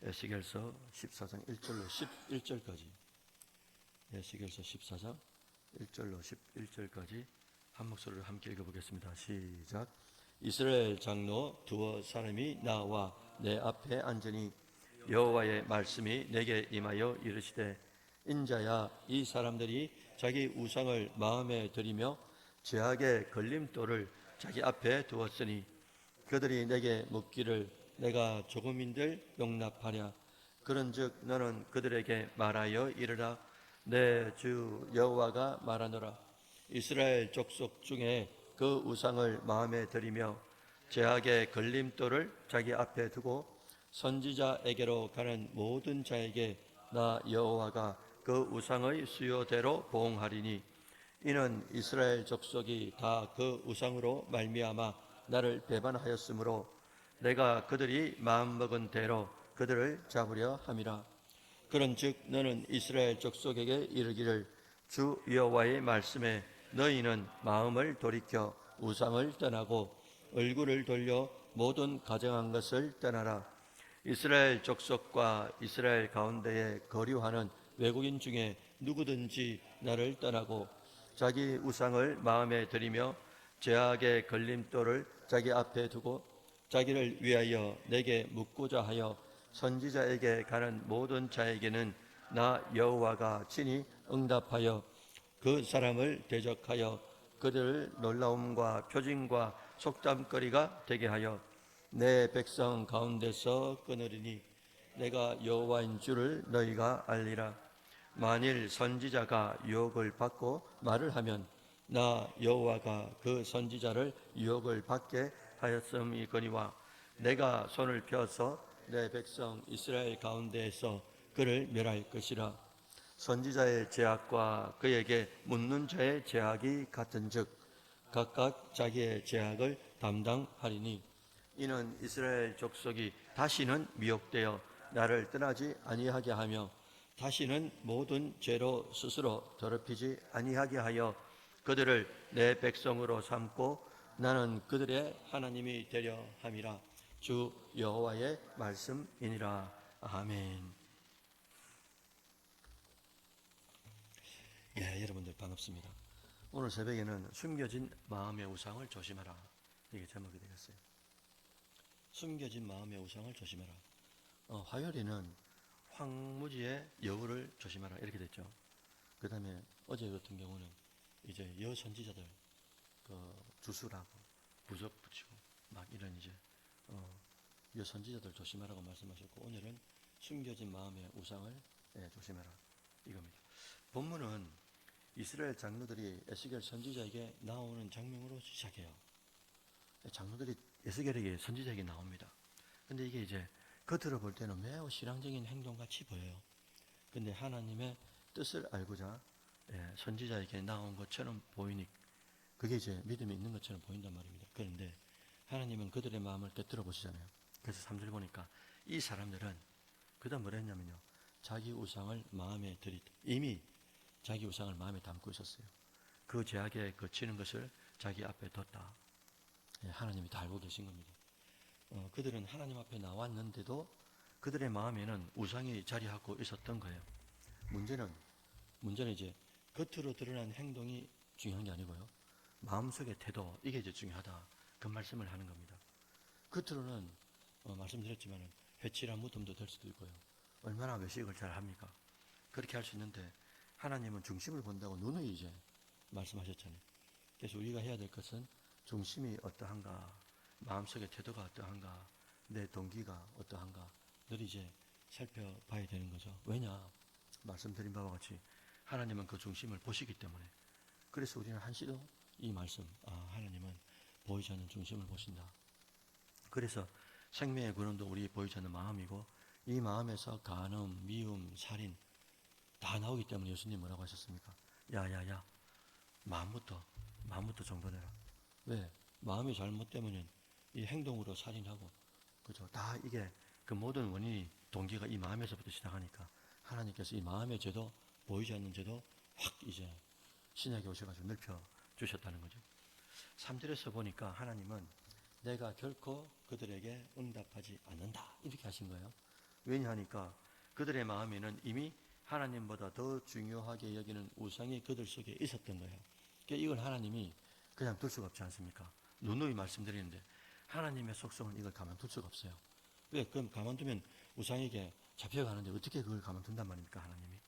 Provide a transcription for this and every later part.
에스겔서 14장 1절로 11절까지, 에스겔서 14장 1절로 11절까지 한 목소리로 함께 읽어보겠습니다. 시작. 이스라엘 장로 두어 사람이 나와 내 앞에 앉으니 여호와의 말씀이 내게 임하여 이르시되, 인자야, 이 사람들이 자기 우상을 마음에 들이며 죄악의 걸림돌을 자기 앞에 두었으니 그들이 내게 묻기를 내가 조금인들 용납하랴. 그런즉 너는 그들에게 말하여 이르라. 내 주 여호와가 말하노라. 이스라엘 족속 중에 그 우상을 마음에 들이며 죄악의 걸림돌을 자기 앞에 두고 선지자에게로 가는 모든 자에게 나 여호와가 그 우상의 수요대로 보응하리니, 이는 이스라엘 족속이 다 그 우상으로 말미암아 나를 배반하였으므로 내가 그들이 마음먹은 대로 그들을 잡으려 함이라. 그런즉 너는 이스라엘 족속에게 이르기를, 주 여호와의 말씀에 너희는 마음을 돌이켜 우상을 떠나고 얼굴을 돌려 모든 가정한 것을 떠나라. 이스라엘 족속과 이스라엘 가운데에 거류하는 외국인 중에 누구든지 나를 떠나고 자기 우상을 마음에 들이며 죄악의 걸림돌을 자기 앞에 두고 자기를 위하여 내게 묻고자 하여 선지자에게 가는 모든 자에게는 나 여호와가 친히 응답하여 그 사람을 대적하여 그들을 놀라움과 표징과 속담거리가 되게 하여 내 백성 가운데서 끊으리니 내가 여호와인 줄을 너희가 알리라. 만일 선지자가 유혹을 받고 말을 하면 나 여호와가 그 선지자를 유혹을 받게 하였음이거니와 내가 손을 펴서 내 백성 이스라엘 가운데에서 그를 멸할 것이라. 선지자의 죄악과 그에게 묻는 자의 죄악이 같은즉 각각 자기의 죄악을 담당하리니, 이는 이스라엘 족속이 다시는 미혹되어 나를 떠나지 아니하게 하며 다시는 모든 죄로 스스로 더럽히지 아니하게 하여 그들을 내 백성으로 삼고 나는 그들의 하나님이 되려 함이라. 주 여호와의 말씀이니라. 아멘. 예, 여러분들 반갑습니다. 오늘 새벽에는 숨겨진 마음의 우상을 조심하라, 이게 제목이 되겠어요. 숨겨진 마음의 우상을 조심하라. 화요일에는 황무지의 여우를 조심하라 이렇게 됐죠. 그 다음에 어제 같은 경우는 이제 여선지자들 주술하고 부적 붙이고 막 이런 이제 여선지자들 조심하라고 말씀하셨고, 오늘은 숨겨진 마음의 우상을 조심하라 이겁니다. 본문은 이스라엘 장로들이 에스겔 선지자에게 나오는 장면으로 시작해요. 장로들이 에스겔에게 선지자에게 나옵니다. 근데 이게 이제 겉으로 볼 때는 매우 신앙적인 행동같이 보여요. 근데 하나님의 뜻을 알고자 선지자에게 나온 것처럼 보이니 그게 이제 믿음이 있는 것처럼 보인단 말입니다. 그런데 하나님은 그들의 마음을 꿰뚫어 보시잖아요. 그래서 3절 보니까 이 사람들은 그 다음 뭐라 했냐면요, 자기 우상을 마음에 이미 자기 우상을 마음에 담고 있었어요. 그 죄악에 거치는 것을 자기 앞에 뒀다. 하나님이 다 알고 계신 겁니다. 그들은 하나님 앞에 나왔는데도 그들의 마음에는 우상이 자리하고 있었던 거예요. 문제는 이제 겉으로 드러난 행동이 중요한 게 아니고요, 마음속의 태도, 이게 이제 중요하다, 그 말씀을 하는 겁니다. 겉으로는 말씀드렸지만 회칠한 무덤도 될 수도 있고요, 얼마나 외식을 잘 합니까? 그렇게 할 수 있는데 하나님은 중심을 본다고 누누이 이제 말씀하셨잖아요. 그래서 우리가 해야 될 것은 중심이 어떠한가, 마음속의 태도가 어떠한가, 내 동기가 어떠한가 늘 이제 살펴봐야 되는 거죠. 왜냐? 말씀드린 바와 같이 하나님은 그 중심을 보시기 때문에. 그래서 우리는 한시도 이 말씀, 하나님은 보이지 않는 중심을 보신다. 그래서 생명의 근원도 우리 보이지 않는 마음이고, 이 마음에서 간음, 미움, 살인 다 나오기 때문에 예수님 뭐라고 하셨습니까? 야야야, 마음부터 정돈해라. 왜? 마음이 잘못되면 이 행동으로 살인하고, 그죠? 다 이게 그 모든 원인이, 동기가 이 마음에서부터 시작하니까 하나님께서 이 마음의 죄도, 보이지 않는 죄도 확 이제 신약에 오셔가지고 넓혀 주셨다는 거죠. 3절에서 보니까 하나님은 내가 결코 그들에게 응답하지 않는다 이렇게 하신 거예요. 왜냐하니까 그들의 마음에는 이미 하나님보다 더 중요하게 여기는 우상이 그들 속에 있었던 거예요. 그러니까 이걸 하나님이 그냥 둘 수가 없지 않습니까? 누누이 말씀드리는데 하나님의 속성은 이걸 가만둘 수가 없어요. 왜? 그럼 가만두면 우상에게 잡혀가는데 어떻게 그걸 가만둔단 말입니까, 하나님이?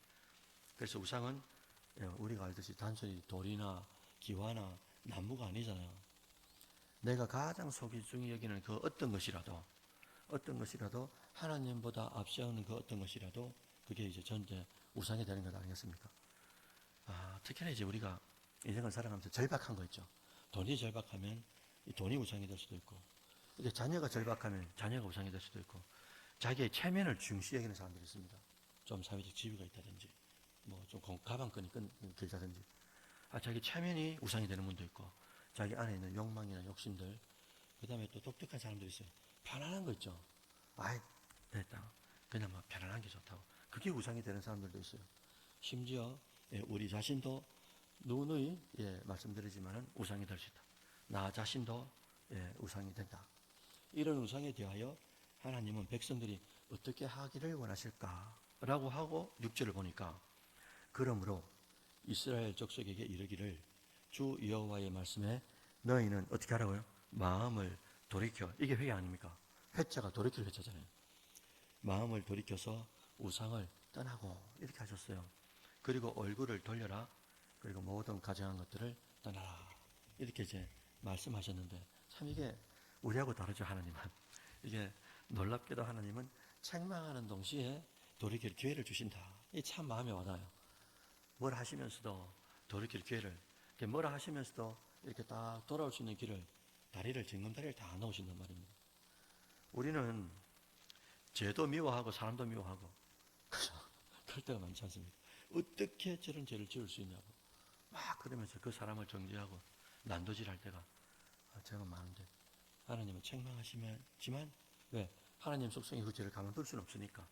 그래서 우상은 우리가 알듯이 단순히 돌이나 기와나 나무가 아니잖아요. 내가 가장 소중히 여기는 그 어떤 것이라도 하나님보다 앞세우는 그 어떤 것이라도 그게 이제 전제 우상이 되는 것 아니겠습니까? 특히나 이제 우리가 인생을 살아가면서 절박한 거 있죠. 돈이 절박하면 이 돈이 우상이 될 수도 있고, 이제 자녀가 절박하면 자녀가 우상이 될 수도 있고, 자기의 체면을 중시 여기는 사람들이 있습니다. 좀 사회적 지위가 있다든지, 뭐 좀 가방끈이 길다든지, 자기 체면이 우상이 되는 분도 있고, 자기 안에 있는 욕망이나 욕심들, 그 다음에 또 독특한 사람들이 있어요. 편안한 거 있죠. 아이, 됐다. 그냥 막 편안한 게 좋다고. 그게 우상이 되는 사람들도 있어요. 심지어 우리 자신도 누누이 말씀드리지만은 우상이 될 수 있다. 나 자신도 우상이 된다. 이런 우상에 대하여 하나님은 백성들이 어떻게 하기를 원하실까라고 하고 6절을 보니까 그러므로 이스라엘 족속에게 이르기를 주 여호와의 말씀에 너희는 어떻게 하라고요? 마음을 돌이켜. 이게 회개 아닙니까? 회자가 돌이킬 회자잖아요. 마음을 돌이켜서 우상을 떠나고 이렇게 하셨어요. 그리고 얼굴을 돌려라. 그리고 모든 가증한 것들을 떠나라. 이렇게 이제 말씀하셨는데 참 이게 우리하고 다르죠, 하나님은. 이게 놀랍게도 하나님은 책망하는 동시에 돌이킬 기회를 주신다. 이게 참 마음에 와닿아요. 뭘 하시면서도 돌이킬 기회를, 뭘 하시면서도 이렇게 딱 돌아올 수 있는 길을, 다리를, 징검다리를 다 넣으신단 말입니다. 우리는 죄도 미워하고 사람도 미워하고 그럴 때가 많지 않습니까? 어떻게 저런 죄를 지을 수 있냐고 막 그러면서 그 사람을 정죄하고 난도질할 때가 제가 많은데, 하나님은 책망하시지만 왜? 하나님 속성이 그 죄를 가만둘 수는 없으니까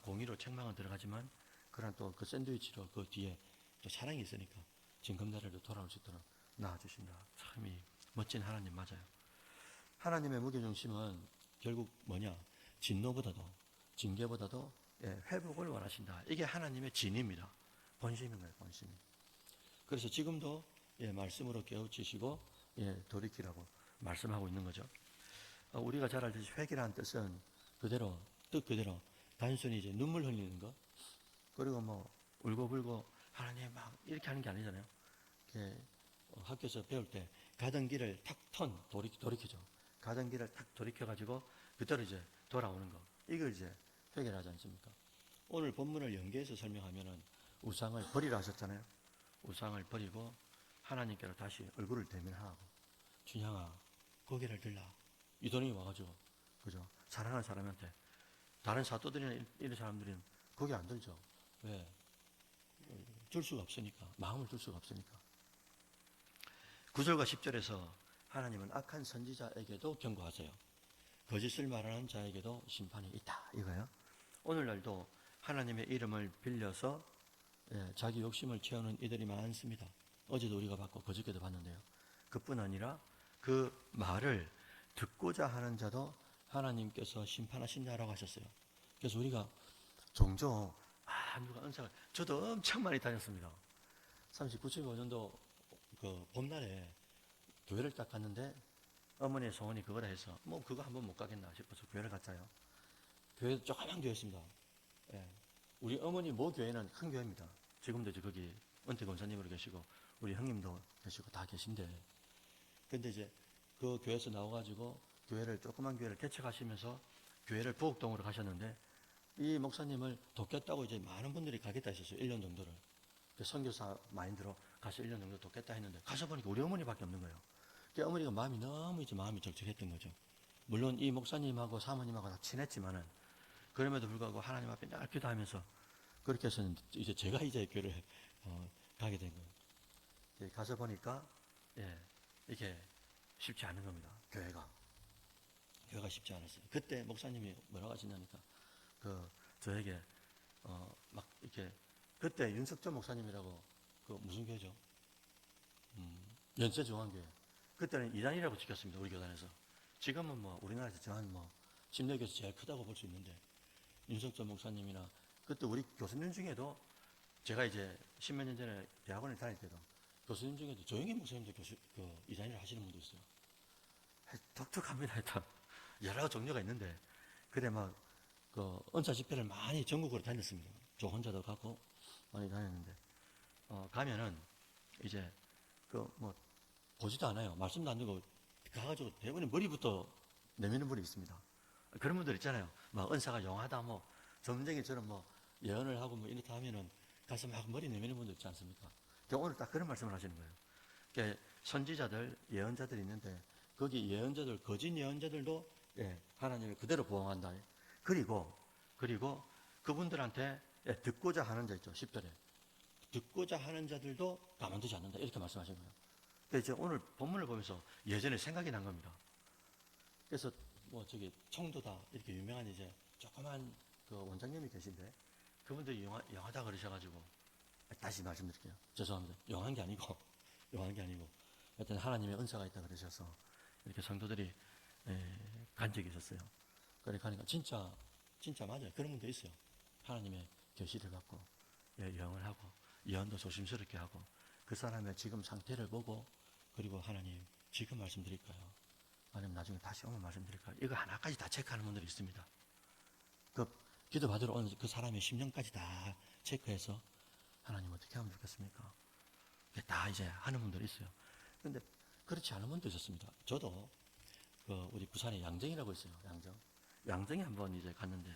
공의로 책망은 들어가지만 그런 또 그 샌드위치로 그 뒤에 또 사랑이 있으니까 징검다리로 돌아올 수 있도록 낳아주신다. 참 이 멋진 하나님 맞아요. 하나님의 무게중심은 결국 뭐냐? 진노보다도, 징계보다도 회복을 원하신다. 이게 하나님의 진입니다. 본심인 거예요, 본심이. 그래서 지금도 말씀으로 깨우치시고 돌이키라고 말씀하고 있는 거죠. 우리가 잘 알듯이 회개라는 뜻은 뜻 그대로 단순히 이제 눈물 흘리는 거, 그리고 뭐 울고불고 하나님 막 이렇게 하는 게 아니잖아요. 학교에서 배울 때 가던 길을 탁 돌이키죠. 가던 길을 탁 돌이켜가지고 그대로 이제 돌아오는 거. 이걸 이제 회개를 하지 않습니까? 오늘 본문을 연계해서 설명하면은 우상을 버리라 하셨잖아요. 우상을 버리고 하나님께로 다시 얼굴을 대면하고, 준향아 고개를 들라. 이 돈이 와가지고, 그죠? 사랑하는 사람한테, 다른 사도들이나 이런 사람들은 고개 안 들죠. 왜? 줄 수가 없으니까. 마음을 줄 수가 없으니까. 9절과 10절에서 하나님은 악한 선지자에게도 경고하세요. 거짓을 말하는 자에게도 심판이 있다. 이거예요. 오늘날도 하나님의 이름을 빌려서 자기 욕심을 채우는 이들이 많습니다. 어제도 우리가 봤고 그저께도 봤는데요. 그뿐 아니라 그 말을 듣고자 하는 자도 하나님께서 심판하신다라고 하셨어요. 그래서 우리가 종종 누가 은사가, 저도 엄청 많이 다녔습니다. 39.5년도 그 봄날에 교회를 딱 갔는데 어머니의 소원이 그거라 해서 뭐 그거 한번 못 가겠나 싶어서 교회를 갔자요. 교회 조그만 교회였습니다. 우리 어머니 모 교회는 큰 교회입니다. 지금도 이제 거기 은퇴 권사님으로 계시고 우리 형님도 계시고 다 계신데, 근데 이제 그 교회에서 나와가지고 조그만 교회를 개척하시면서 교회를 부곡동으로 가셨는데, 이 목사님을 돕겠다고 이제 많은 분들이 가겠다 했었어요. 1년 정도를. 선교사 마인드로 가서 1년 정도 돕겠다 했는데, 가서 보니까 우리 어머니밖에 없는 거예요. 어머니가 마음이 적적했던 거죠. 물론 이 목사님하고 사모님하고 다 친했지만은, 그럼에도 불구하고 하나님 앞에 늘 기도하면서 그렇게 해서 이제 제가 이제 교회를 가게 된 거예요. 가서 보니까 이게 쉽지 않은 겁니다. 교회가 쉽지 않았어요. 그때 목사님이 뭐라고 하시냐니까 저에게 막 이렇게, 그때 윤석전 목사님이라고, 무슨 교회죠? 연세중앙교회. 그때는 이단이라고 지켰습니다. 우리 교단에서. 지금은 뭐 우리나라에서 저한 침례교에서 제일 크다고 볼 수 있는데, 윤석전 목사님이나 그때 우리 교수님 중에도 제가 이제 십몇 년 전에 대학원을 다닐 때도 교수님 중에도 조영희 목사님도 이단일을 하시는 분도 있어요. 독특합니다. 일단 여러 종류가 있는데 그래 막 은사 집회를 많이 전국으로 다녔습니다. 저 혼자도 가고 많이 다녔는데 가면은 이제 뭐 보지도 않아요. 말씀도 안 듣고 가가지고 대부분 머리부터 내미는 분이 있습니다. 그런 분들 있잖아요. 막 은사가 용하다 뭐 점쟁이처럼 뭐 예언을 하고 뭐 이렇다 하면은 가서 막 머리 내미는 분들 있지 않습니까? 오늘 딱 그런 말씀을 하시는 거예요. 그러니까 선지자들, 예언자들이 있는데 거기 예언자들, 거짓 예언자들도 하나님을 그대로 보응한다. 그리고 그분들한테 듣고자 하는 자 있죠. 10절에. 듣고자 하는 자들도 가만두지 않는다. 이렇게 말씀하신 거예요. 그래서 오늘 본문을 보면서 예전에 생각이 난 겁니다. 그래서 뭐 저기 청도다 이렇게 유명한 이제 조그만 그 원장님이 계신데 그분들이 영하다 그러셔가지고 다시 말씀드릴게요. 죄송합니다. 용한 게 아니고 하여튼 하나님의 은사가 있다 그러셔서 이렇게 성도들이 간 적이 있었어요. 그래 가니까 진짜 맞아요. 그런 분도 있어요. 하나님의 계시를 받고 영을 하고 예언도 조심스럽게 하고 그 사람의 지금 상태를 보고 그리고 하나님 지금 말씀드릴까요? 아니면 나중에 다시 오면 말씀드릴까요? 이거 하나까지 다 체크하는 분들이 있습니다. 그 기도 받으러 오는 그 사람의 심령까지 다 체크해서 하나님 어떻게 하면 좋겠습니까? 다 이제 하는 분들이 있어요. 그런데 그렇지 않은 분도 있었습니다. 저도 우리 부산에 양정이라고 있어요. 양정에 한번 이제 갔는데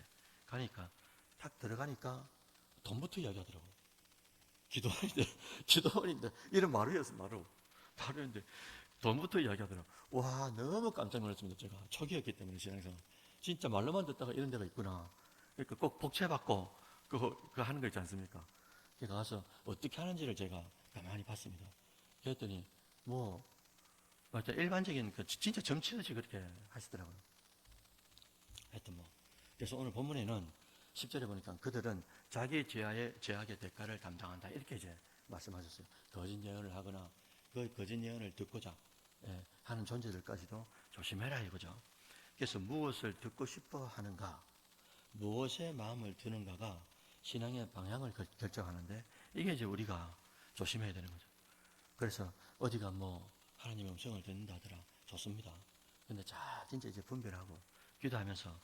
가니까 탁 들어가니까 돈부터 이야기하더라고요. 기도원인데 이런 마루였어 마루였는데 돈부터 이야기하더라고요. 와 너무 깜짝 놀랐습니다. 제가 초기였기 때문에 신앙생활 진짜 말로만 듣다가 이런 데가 있구나. 그러니까 꼭 복채받고 그거 하는 거 있지 않습니까? 그러니까 가서 어떻게 하는지를 제가 가만히 봤습니다. 그랬더니 뭐 일반적인 진짜 점치듯이 그렇게 하시더라고요. 하여튼 뭐 그래서 오늘 본문에는 10절에 보니까 그들은 자기 죄악의 대가를 담당한다 이렇게 이제 말씀하셨어요. 거짓 예언을 하거나 그 거짓 예언을 듣고자 하는 존재들까지도 조심해라 이거죠. 그래서 무엇을 듣고 싶어 하는가, 무엇에 마음을 두는가가 신앙의 방향을 결정하는데 이게 이제 우리가 조심해야 되는 거죠. 그래서 어디가 뭐 하나님의 음성을 듣는다 하더라 좋습니다. 근데 진짜 이제 분별하고 기도하면서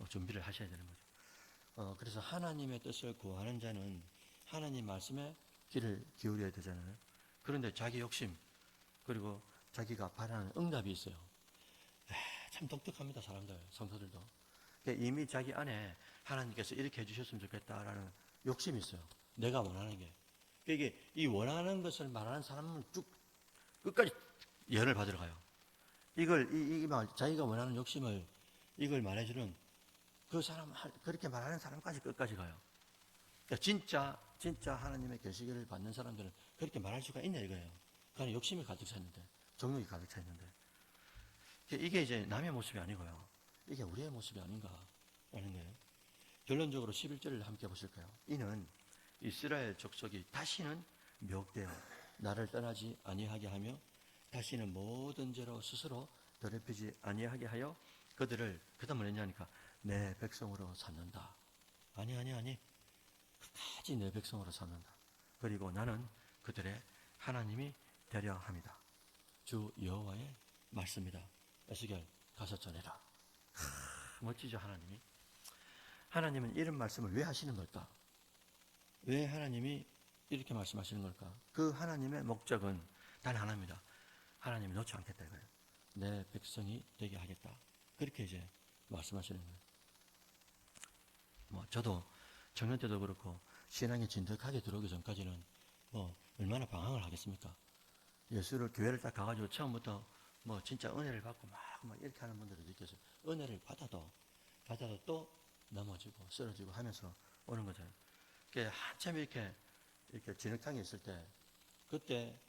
준비를 하셔야 되는 거죠. 그래서 하나님의 뜻을 구하는 자는 하나님 말씀에 귀를 기울여야 되잖아요. 그런데 자기 욕심 그리고 자기가 바라는 응답이 있어요. 참 독특합니다. 사람들, 성도들도. 이미 자기 안에 하나님께서 이렇게 해주셨으면 좋겠다라는 욕심이 있어요. 내가 원하는 게. 이게 이 원하는 것을 말하는 사람은 쭉 끝까지 예언을 받으러 가요. 자기가 원하는 욕심을 이걸 말해주는 그 사람, 그렇게 말하는 사람까지 끝까지 가요. 그러니까 진짜 하나님의 계시를 받는 사람들은 그렇게 말할 수가 있냐 이거예요. 그러니까 욕심이 가득 차 있는데, 정욕이 가득 차 있는데. 이게 이제 남의 모습이 아니고요. 이게 우리의 모습이 아닌가라는 거예요. 결론적으로 11절을 함께 보실까요? 이는 이스라엘 족속이 다시는 묘되어 나를 떠나지 아니하게 하며 다시는 모든 죄로 스스로 더럽히지 아니하게 하여 그들을 그다음 뭐냐니까 내 백성으로 삼는다. 아니 끝까지 내 백성으로 삼는다. 그리고 나는 그들의 하나님이 되려 함이다. 주 여호와의 말씀이다. 에스겔 가서 전해라. 멋지죠 하나님이. 하나님은 이런 말씀을 왜 하시는 걸까? 왜 하나님이 이렇게 말씀하시는 걸까? 그 하나님의 목적은 단 하나입니다. 하나님이 놓지 않겠다 이거예요. 내 백성이 되게 하겠다. 그렇게 이제 말씀하시는 거예요. 뭐 저도 청년 때도 그렇고 신앙이 진득하게 들어오기 전까지는 뭐 얼마나 방황을 하겠습니까? 교회를 딱 가가지고 처음부터 뭐 진짜 은혜를 받고 막 이렇게 하는 분들을 느꼈어요. 은혜를 받아도 또 넘어지고 쓰러지고 하면서 오는 거죠. 한참 이렇게 진흙탕에 있을 때 그때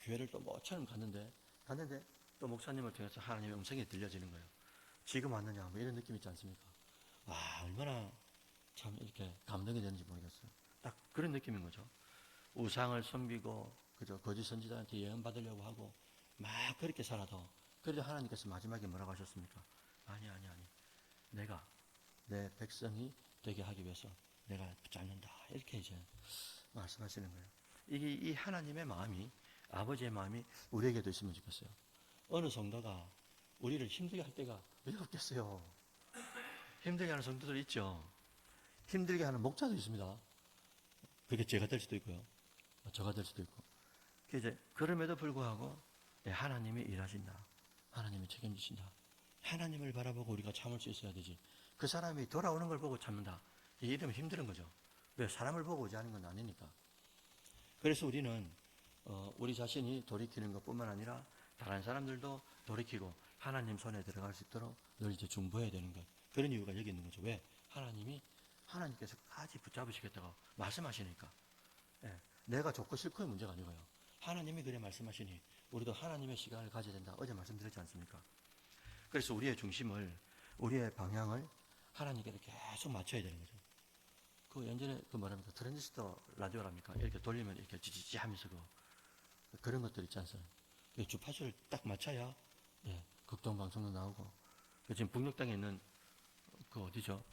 교회를 또 모처럼 갔는데 또 목사님을 통해서 하나님의 음성이 들려지는 거예요. 지금 왔느냐 뭐 이런 느낌 있지 않습니까? 와 얼마나 참 이렇게 감동이 되는지 모르겠어요. 딱 그런 느낌인 거죠. 우상을 섬기고 그저 거짓 선지자한테 예언 받으려고 하고 막 그렇게 살아도 그래도 하나님께서 마지막에 뭐라고 하셨습니까? 아니 내가 내 백성이 되게 하기 위해서 내가 붙잡는다. 이렇게 이제 말씀하시는 거예요. 이게 이 하나님의 마음이, 아버지의 마음이 우리에게도 있으면 좋겠어요. 어느 성도가 우리를 힘들게 할 때가 왜 없겠어요? 힘들게 하는 성도들 있죠. 힘들게 하는 목자도 있습니다. 그게 제가 될 수도 있고요. 저가 될 수도 있고. 이제 그럼에도 불구하고 하나님이 일하신다. 하나님이 책임지신다. 하나님을 바라보고 우리가 참을 수 있어야 되지. 그 사람이 돌아오는 걸 보고 참는다. 이러면 힘든 거죠. 왜? 사람을 보고 오지 않은 건 아니니까. 그래서 우리는 우리 자신이 돌이키는 것뿐만 아니라 다른 사람들도 돌이키고 하나님 손에 들어갈 수 있도록 늘 이제 중보해야 되는 것. 그런 이유가 여기 있는 거죠. 왜? 하나님께서 까지 붙잡으시겠다고 말씀하시니까. 예, 내가 좋고 싫고의 문제가 아니고요. 하나님이 그래 말씀하시니 우리도 하나님의 시간을 가져야 된다. 어제 말씀드렸지 않습니까? 그래서 우리의 중심을, 우리의 방향을 하나님께 계속 맞춰야 되는 거죠. 그 예전에 그 뭐랍니까? 트랜지스터 라디오랍니까? 이렇게 돌리면 이렇게 지지지 하면서 그런 것들 있지 않습니까? 주파수를 딱 맞춰야 극동 방송도 나오고. 지금 북녘 땅에 있는 그 어디죠?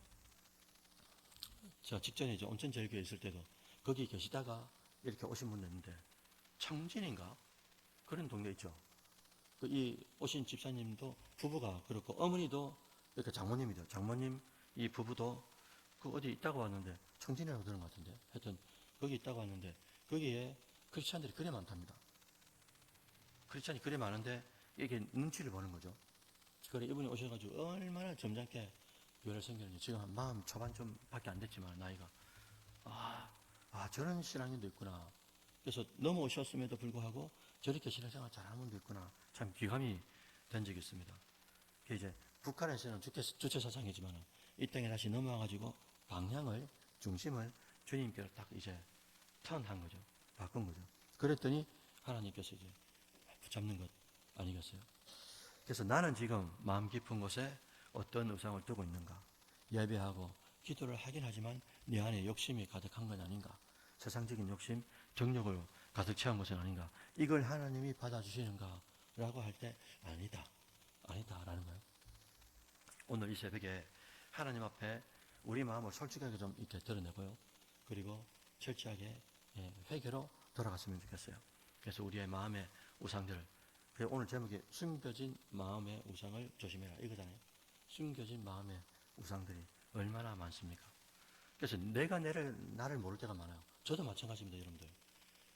제가 직전에 이제 온천제일교회 있을 때도 거기 계시다가 이렇게 오신 분도 있는데 청진인가? 그런 동네 있죠. 이 오신 집사님도 부부가 그렇고 어머니도 이렇게 장모님이죠. 장모님 이 부부도 그 어디 있다고 왔는데 청진이라고 들은 것 같은데 하여튼 거기 있다고 왔는데 거기에 크리스찬들이 그래 많답니다. 크리스찬이 그래 많은데 이게 눈치를 보는 거죠. 그래 이분이 오셔가지고 얼마나 점잖게 교회를 섬기는지 지금 한 마음 초반 좀 밖에 안 됐지만 나이가 저런 신앙인도 있구나. 그래서 넘어오셨음에도 불구하고 저렇게 신앙생활 잘하는 분도 있구나. 참 귀감이 된 적이 있습니다. 이제 북한에서는 주체사상이지만 이 땅에 다시 넘어와가지고 방향을, 중심을 주님께로 딱 이제 턴한 거죠. 바꾼 거죠. 그랬더니 하나님께서 이제 붙잡는 것 아니겠어요? 그래서 나는 지금 마음 깊은 곳에 어떤 의상을 두고 있는가? 예배하고 기도를 하긴 하지만 내 안에 욕심이 가득한 건 아닌가? 세상적인 욕심, 정욕을 가득 채운 것은 아닌가? 이걸 하나님이 받아주시는가? 라고 할 때 아니다. 아니다라는 거예요. 오늘 이 새벽에 하나님 앞에 우리 마음을 솔직하게 좀 이렇게 드러내고요. 그리고 철저하게 회개로 돌아갔으면 좋겠어요. 그래서 우리의 마음의 우상들, 오늘 제목이 숨겨진 마음의 우상을 조심해라 이거잖아요. 숨겨진 마음의 우상들이 얼마나 많습니까? 그래서 내가 나를 모를 때가 많아요. 저도 마찬가지입니다, 여러분들.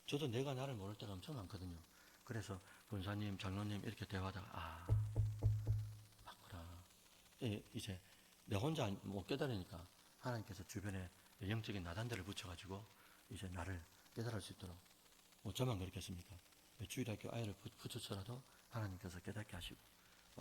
저도 내가 나를 모를 때가 엄청 많거든요. 그래서 권사님, 장로님 이렇게 대화하다가 바꾸라. 이제 내 혼자 못 깨달으니까 하나님께서 주변에 영적인 나단들을 붙여가지고 이제 나를 깨달을 수 있도록 저만 그렇겠습니까? 주일학교 아이를 붙여서라도 하나님께서 깨닫게 하시고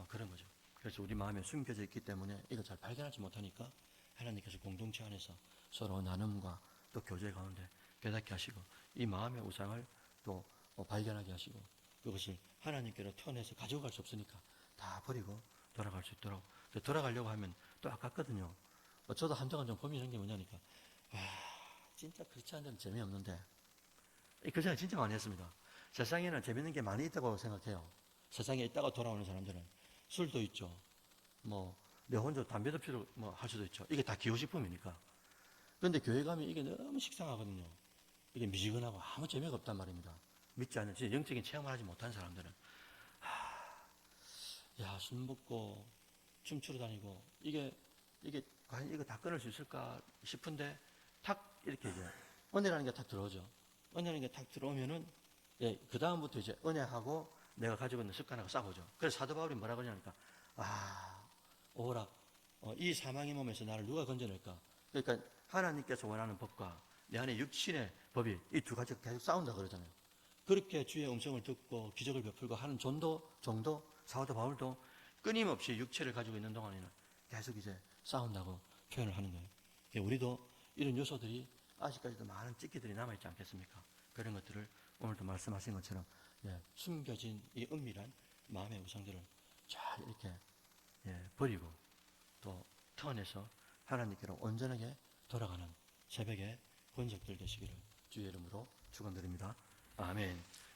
그런 거죠. 그래서 우리 마음에 숨겨져 있기 때문에 이걸 잘 발견하지 못하니까 하나님께서 공동체 안에서 서로 나눔과 또 교제 가운데 깨닫게 하시고 이 마음의 우상을 또 발견하게 하시고 그것을 하나님께로 턴해서 가지고 갈 수 없으니까 다 버리고 돌아갈 수 있도록 돌아가려고 하면 또 아깝거든요. 저도 한동안 좀 고민한 게 뭐냐니까 진짜 크리스찬들은 재미없는데 그 생각 진짜 많이 했습니다. 세상에는 재밌는 게 많이 있다고 생각해요. 세상에 있다가 돌아오는 사람들은 술도 있죠. 내 혼자 담배도 피우고 할 수도 있죠. 이게 다 기호식품이니까. 그런데 교회 가면 이게 너무 식상하거든요. 이게 미지근하고 아무 재미가 없단 말입니다. 믿지 않는, 진짜 영적인 체험을 하지 못한 사람들은. 술 먹고, 춤추러 다니고, 이게, 과연 이거 다 끊을 수 있을까 싶은데, 탁, 이렇게 이제, 은혜라는 게 탁 들어오죠. 은혜라는 게 탁 들어오면은, 그다음부터 이제 은혜하고 내가 가지고 있는 습관하고 싸우죠. 그래서 사도 바울이 뭐라 그러냐니까, 오라, 이 사망의 몸에서 나를 누가 건져낼까? 그러니까 하나님께서 원하는 법과 내 안에 육신의 법이 이 두 가지가 계속 싸운다 그러잖아요. 그렇게 주의 음성을 듣고 기적을 베풀고 하는 정도, 사도 바울도 끊임없이 육체를 가지고 있는 동안에는 계속 이제 싸운다고 표현을 하는 거예요. 우리도 이런 요소들이 아직까지도 많은 찢기들이 남아있지 않겠습니까? 그런 것들을 오늘도 말씀하신 것처럼 숨겨진 이 은밀한 마음의 우상들을 잘 이렇게 버리고 또 턴해서 하나님께로 온전하게 돌아가는 새벽에 본적들 되시기를 주의 이름으로 축원드립니다. 아멘.